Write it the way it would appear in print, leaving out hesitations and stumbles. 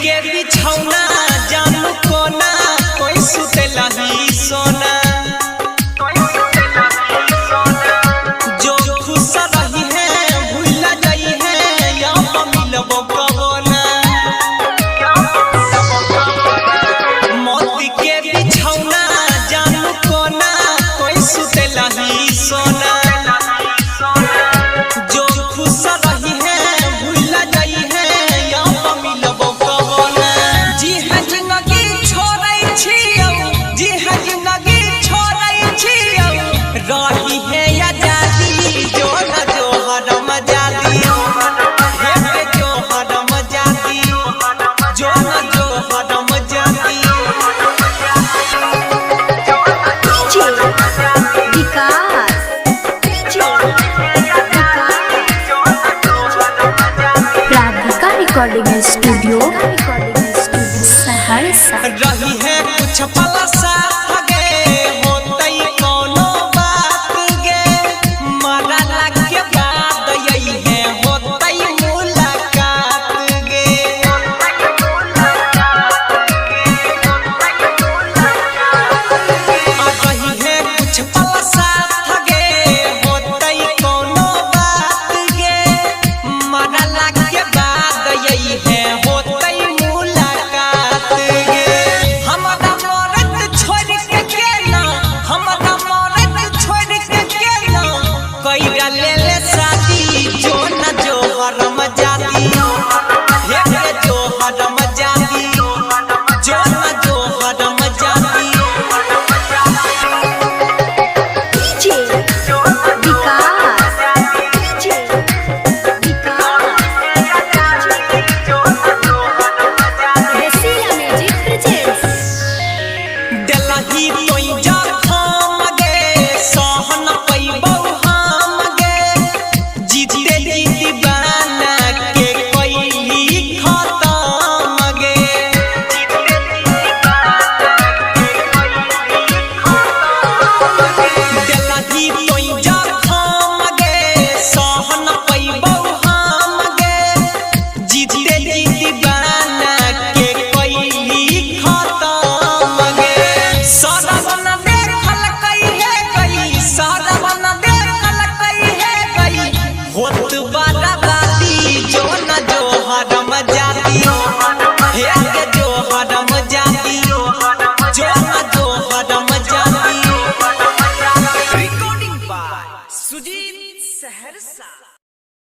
के बिछौना जानू कोना कोई सुतेला ही सोना जो खुश रही है भूल गई है या मिलबो कबोना मौत के बिछौना जानू कोना कोई सुतेला ही सोना जो खुश रही है भूल गई है या मिलबो कबोना जी है जिंदगी छोड़ै छियौ जी है जिंदगी छोड़ै छियौ रही है आजादी जो न जो हरम जादी हे जो हरम जादी जो न जो हरम जादी रिकॉर्डिंग स्टूडियो सहरसा रही है कुछ पल